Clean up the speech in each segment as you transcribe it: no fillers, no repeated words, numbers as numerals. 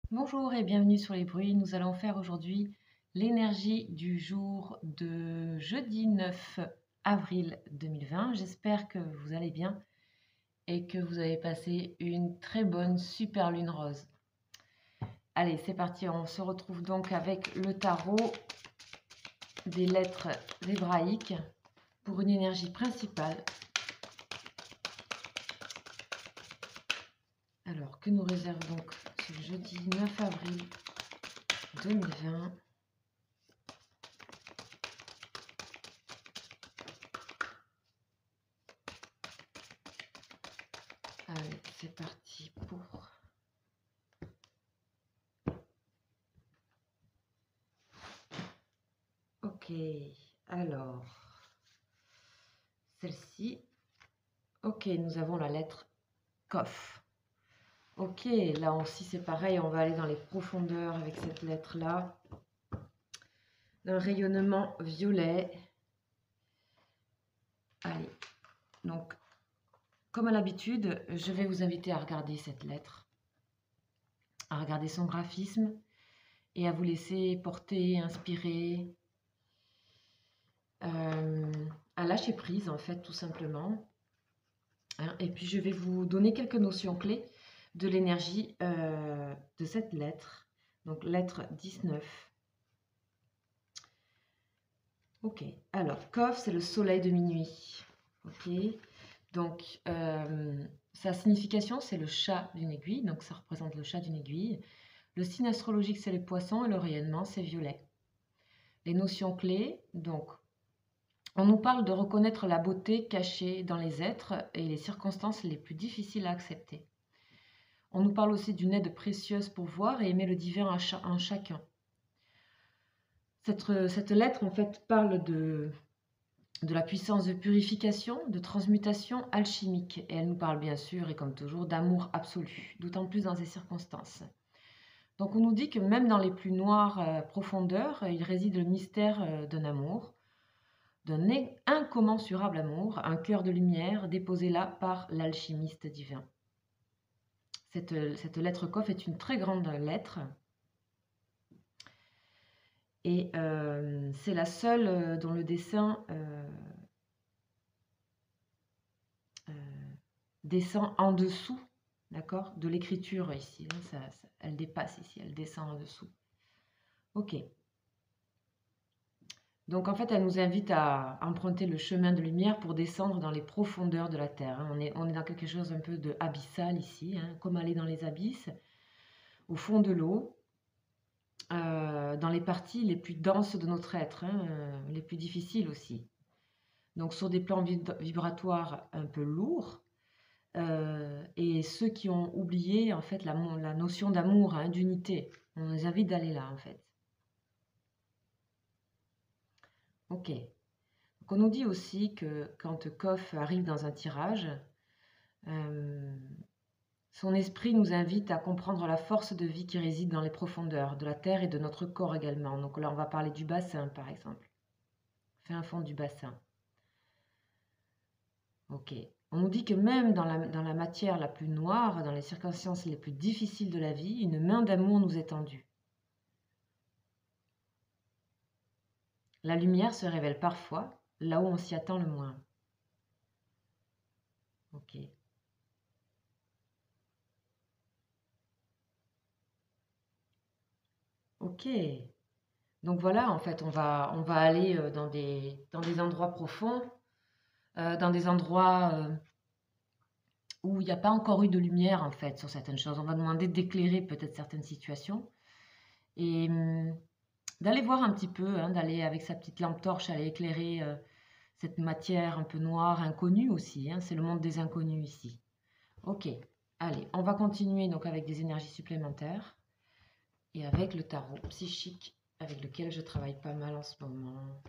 Bonjour et bienvenue sur les bruits. Nous allons faire aujourd'hui l'énergie du jour de jeudi 9 avril 2020. J'espère que vous allez bien et que vous avez passé une très bonne super lune rose. Allez, c'est parti. On se retrouve donc avec le tarot des lettres hébraïques pour une énergie principale. Alors, que nous réserve donc ce jeudi 9 avril 2020 ? Allez, c'est parti pour... Ok, alors, celle-ci. Ok, nous avons la lettre Kof. Ok, là aussi c'est pareil, on va aller dans les profondeurs avec cette lettre-là. Un rayonnement violet. Allez, donc, comme à l'habitude, je vais vous inviter à regarder cette lettre, à regarder son graphisme et à vous laisser porter, inspirer, à lâcher prise en fait, tout simplement. Et puis je vais vous donner quelques notions clés de l'énergie de cette lettre. Donc lettre 19. Ok, alors Kof, c'est le soleil de minuit. Ok, donc sa signification, c'est le chat d'une aiguille, donc ça représente le chat d'une aiguille. Le signe astrologique, c'est les poissons et le rayonnement, c'est violet. Les notions clés, donc on nous parle de reconnaître la beauté cachée dans les êtres et les circonstances les plus difficiles à accepter. On nous parle aussi d'une aide précieuse pour voir et aimer le divin en chacun. Cette lettre, en fait, parle de la puissance de purification, de transmutation alchimique. Et elle nous parle bien sûr, et comme toujours, d'amour absolu, d'autant plus dans ces circonstances. Donc on nous dit que même dans les plus noires profondeurs, il réside le mystère d'un amour, d'un incommensurable amour, un cœur de lumière déposé là par l'alchimiste divin. Cette lettre Kof est une très grande lettre. Et c'est la seule dont le dessin descend en dessous, d'accord, de l'écriture ici. Hein, elle dépasse ici, elle descend en dessous. Ok. Donc en fait, elle nous invite à emprunter le chemin de lumière pour descendre dans les profondeurs de la Terre. Hein. On est dans quelque chose un peu de abyssal ici, hein, comme aller dans les abysses, au fond de l'eau, dans les parties les plus denses de notre être, hein, les plus difficiles aussi. Donc sur des plans vibratoires un peu lourds, et ceux qui ont oublié en fait la notion d'amour, hein, d'unité. On les invite d'aller là en fait. Ok. Donc on nous dit aussi que quand Kof arrive dans un tirage, son esprit nous invite à comprendre la force de vie qui réside dans les profondeurs de la terre et de notre corps également. Donc là on va parler du bassin par exemple. Fin fond du bassin. Ok. On nous dit que même dans la matière la plus noire, dans les circonstances les plus difficiles de la vie, une main d'amour nous est tendue. La lumière se révèle parfois là où on s'y attend le moins. Ok. Ok. Donc voilà, en fait, on va aller dans des endroits profonds, dans des endroits où il n'y a pas encore eu de lumière, en fait, sur certaines choses. On va demander d'éclairer peut-être certaines situations et d'aller voir un petit peu, hein, d'aller avec sa petite lampe torche, aller éclairer cette matière un peu noire, inconnue aussi. Hein, c'est le monde des inconnus ici. Ok, allez, on va continuer donc avec des énergies supplémentaires et avec le tarot psychique avec lequel je travaille pas mal en ce moment.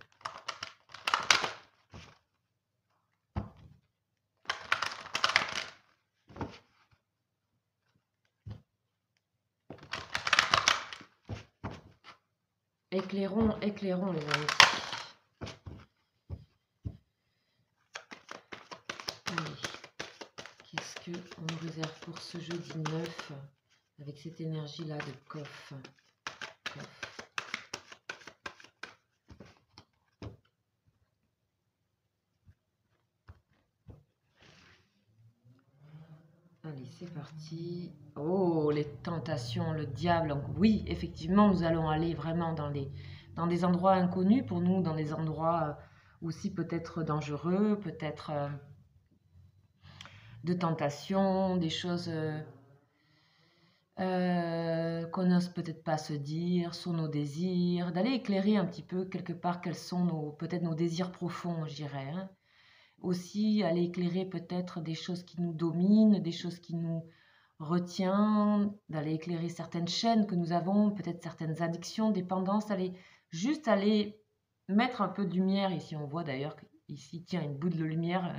Éclairons, éclairons les amis. Allez, qu'est-ce qu'on nous réserve pour ce jeudi 9 avec cette énergie-là de coffre. Allez, c'est parti. Oh, les tentations, le diable. Donc, oui, effectivement, nous allons aller vraiment dans des endroits inconnus pour nous, dans des endroits aussi peut-être dangereux, peut-être de tentation, des choses qu'on n'ose peut-être pas se dire, sur nos désirs, d'aller éclairer un petit peu quelque part quels sont peut-être nos désirs profonds, je dirais. Hein. Aussi, aller éclairer peut-être des choses qui nous dominent, des choses qui nous retiennent, d'aller éclairer certaines chaînes que nous avons, peut-être certaines addictions, dépendances, aller mettre un peu de lumière ici. On voit d'ailleurs qu'ici, tiens, une bout de lumière,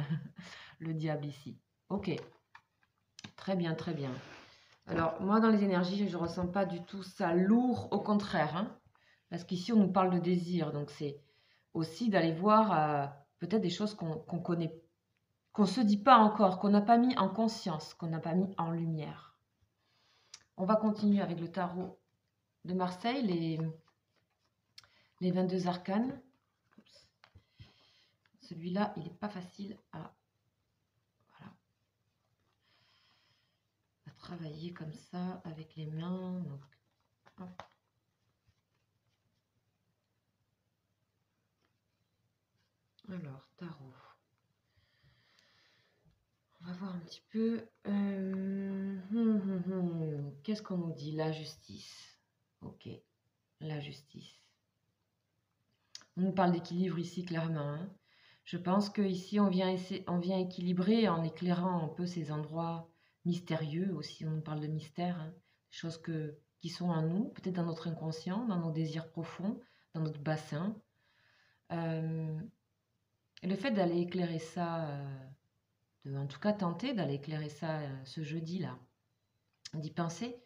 le diable ici. Ok, très bien, très bien. Alors, moi, dans les énergies, je ne ressens pas du tout ça lourd, au contraire. Hein, parce qu'ici, on nous parle de désir. Donc, c'est aussi d'aller voir peut-être des choses qu'on connaît, qu'on ne se dit pas encore, qu'on n'a pas mis en conscience, qu'on n'a pas mis en lumière. On va continuer avec le tarot de Marseille, les 22 arcanes. Celui-là, il n'est pas facile à travailler comme ça avec les mains. Donc, hop. Alors, tarot. On va voir un petit peu. Qu'est-ce qu'on nous dit? La justice. Ok, la justice. On nous parle d'équilibre ici, clairement. Hein. Je pense qu'ici, on vient équilibrer en éclairant un peu ces endroits mystérieux aussi. On nous parle de mystère, hein. Des choses qui sont en nous, peut-être dans notre inconscient, dans nos désirs profonds, dans notre bassin. Et le fait d'aller éclairer ça, en tout cas tenter d'aller éclairer ça ce jeudi-là, d'y penser,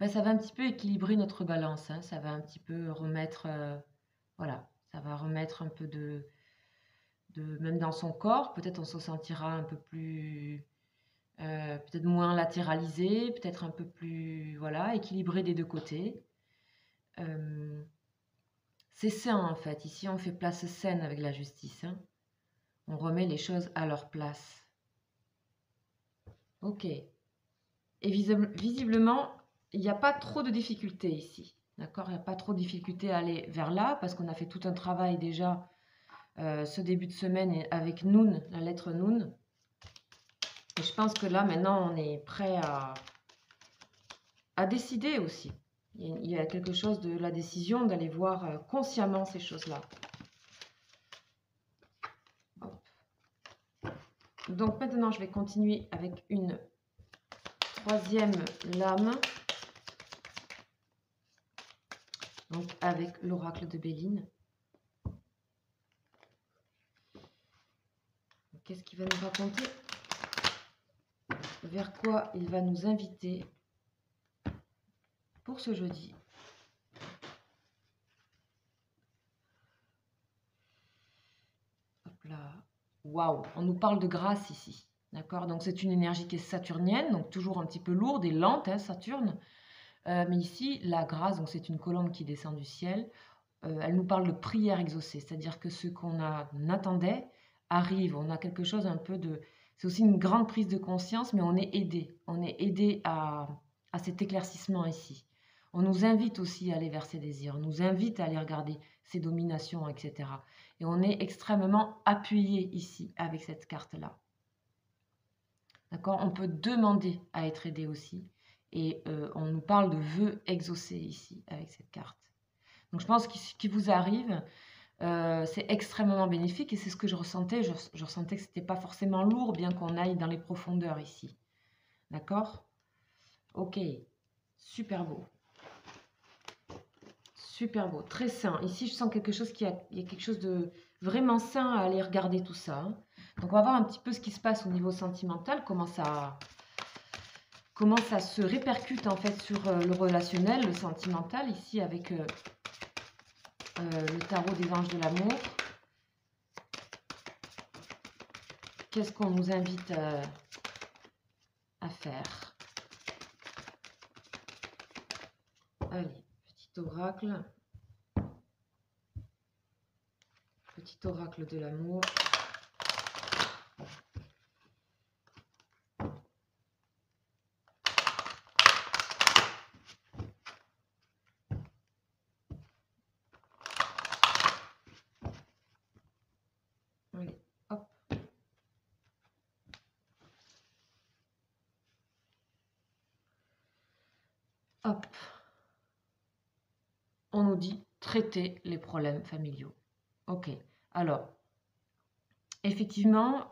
ben, ça va un petit peu équilibrer notre balance. Hein. Ça va un petit peu remettre, voilà, ça va remettre un peu même dans son corps, peut-être on se sentira un peu plus, peut-être moins latéralisé, peut-être un peu plus, voilà, équilibré des deux côtés. C'est sain en fait, ici on fait place saine avec la justice. Hein. On remet les choses à leur place. Ok. Et visiblement, il n'y a pas trop de difficultés ici. D'accord? Il n'y a pas trop de difficultés à aller vers là parce qu'on a fait tout un travail déjà ce début de semaine avec Noun, la lettre Noun. Et je pense que là, maintenant, on est prêt à décider aussi. Il y a quelque chose de la décision d'aller voir consciemment ces choses-là. Donc maintenant, je vais continuer avec une troisième lame. Donc avec l'oracle de Béline. Qu'est-ce qu'il va nous raconter? Vers quoi il va nous inviter pour ce jeudi? Hop là. Waouh, on nous parle de grâce ici. D'accord? Donc c'est une énergie qui est saturnienne, donc toujours un petit peu lourde et lente, hein, Saturne. Mais ici, la grâce, donc c'est une colombe qui descend du ciel. Elle nous parle de prière exaucée, c'est-à-dire que ce qu'on attendait arrive. On a quelque chose un peu de... C'est aussi une grande prise de conscience, mais on est aidé. On est aidé à cet éclaircissement ici. On nous invite aussi à aller vers ses désirs. On nous invite à aller regarder ses dominations, etc. Et on est extrêmement appuyé ici avec cette carte-là. D'accord? On peut demander à être aidé aussi. Et on nous parle de vœux exaucés ici avec cette carte. Donc je pense que ce qui vous arrive, c'est extrêmement bénéfique et c'est ce que je ressentais. Je ressentais que ce n'était pas forcément lourd, bien qu'on aille dans les profondeurs ici. D'accord? Ok, super beau. Super beau, très sain. Ici, je sens quelque chose il y a quelque chose de vraiment sain à aller regarder tout ça. Hein. Donc on va voir un petit peu ce qui se passe au niveau sentimental, comment ça se répercute en fait sur le relationnel, le sentimental, ici avec... le tarot des anges de l'amour. Qu'est-ce qu'on nous invite à faire? Allez, petit oracle. Petit oracle de l'amour. Allez, hop. Hop. On nous dit traiter les problèmes familiaux. Ok. Alors, effectivement,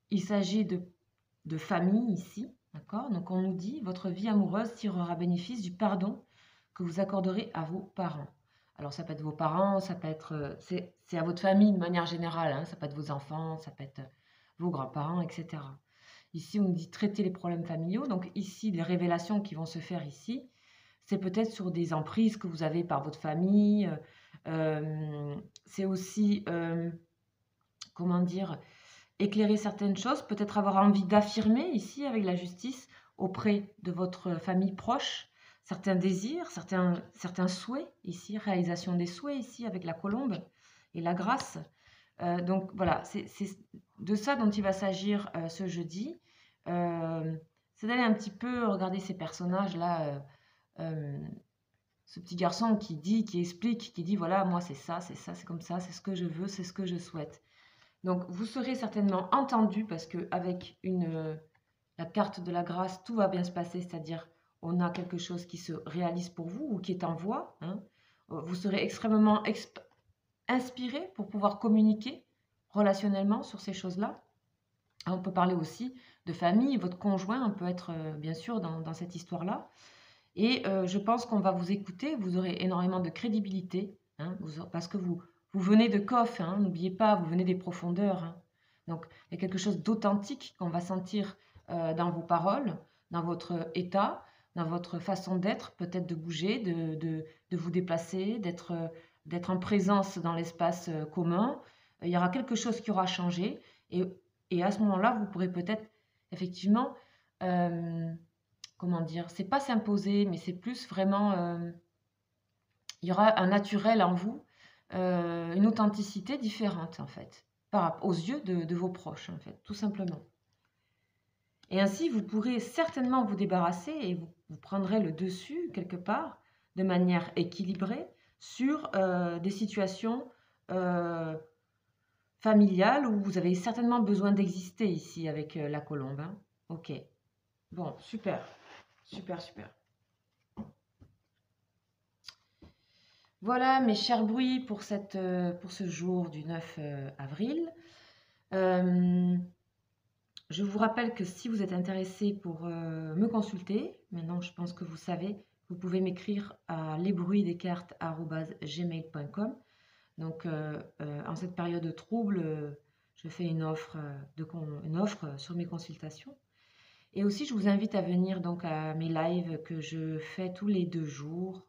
il s'agit de famille ici. D'accord? Donc, on nous dit votre vie amoureuse tirera bénéfice du pardon que vous accorderez à vos parents. Alors, ça peut être vos parents, ça peut être. C'est à votre famille de manière générale. Hein, ça peut être vos enfants, ça peut être vos grands-parents, etc. Ici, on nous dit traiter les problèmes familiaux. Donc, ici, les révélations qui vont se faire ici, c'est peut-être sur des emprises que vous avez par votre famille. C'est aussi, comment dire, éclairer certaines choses, peut-être avoir envie d'affirmer ici avec la justice auprès de votre famille proche, certains désirs, certains souhaits ici, réalisation des souhaits ici avec la colombe et la grâce. Donc voilà, c'est de ça dont il va s'agir ce jeudi. C'est d'aller un petit peu regarder ces personnages-là, ce petit garçon qui dit, qui explique, qui dit voilà, moi c'est ça, c'est comme ça, c'est ce que je veux, c'est ce que je souhaite. Donc vous serez certainement entendu parce que avec la carte de la grâce, tout va bien se passer, c'est-à-dire on a quelque chose qui se réalise pour vous ou qui est en voie. Hein. Vous serez extrêmement inspiré pour pouvoir communiquer relationnellement sur ces choses-là. On peut parler aussi de famille, votre conjoint peut être bien sûr dans cette histoire-là. Et je pense qu'on va vous écouter, vous aurez énormément de crédibilité, hein, parce que vous venez de Kof, hein, n'oubliez pas, vous venez des profondeurs. Hein. Donc il y a quelque chose d'authentique qu'on va sentir dans vos paroles, dans votre état, dans votre façon d'être, peut-être de bouger, de vous déplacer, d'être en présence dans l'espace commun. Il y aura quelque chose qui aura changé et à ce moment-là, vous pourrez peut-être effectivement, comment dire, c'est pas s'imposer, mais c'est plus vraiment, il y aura un naturel en vous, une authenticité différente en fait, aux yeux de vos proches en fait, tout simplement. Et ainsi, vous pourrez certainement vous débarrasser et vous prendrez le dessus quelque part de manière équilibrée sur des situations familiales où vous avez certainement besoin d'exister ici avec la colombe. Hein. Ok. Bon, super. Super, super. Voilà mes chers bruits pour ce jour du 9 avril. Je vous rappelle que si vous êtes intéressé pour me consulter, maintenant je pense que vous savez, vous pouvez m'écrire à lesbruitsdescartes@gmail.com. Donc en cette période de trouble, je fais une offre sur mes consultations. Et aussi je vous invite à venir donc à mes lives que je fais tous les 2 jours.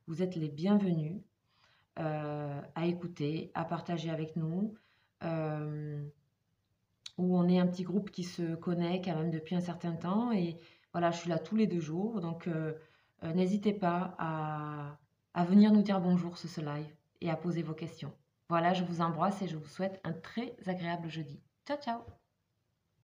Vous êtes les bienvenus à écouter, à partager avec nous. Où on est un petit groupe qui se connaît quand même depuis un certain temps. Et voilà, je suis là tous les 2 jours. Donc, n'hésitez pas à venir nous dire bonjour sur ce live et à poser vos questions. Voilà, je vous embrasse et je vous souhaite un très agréable jeudi. Ciao, ciao!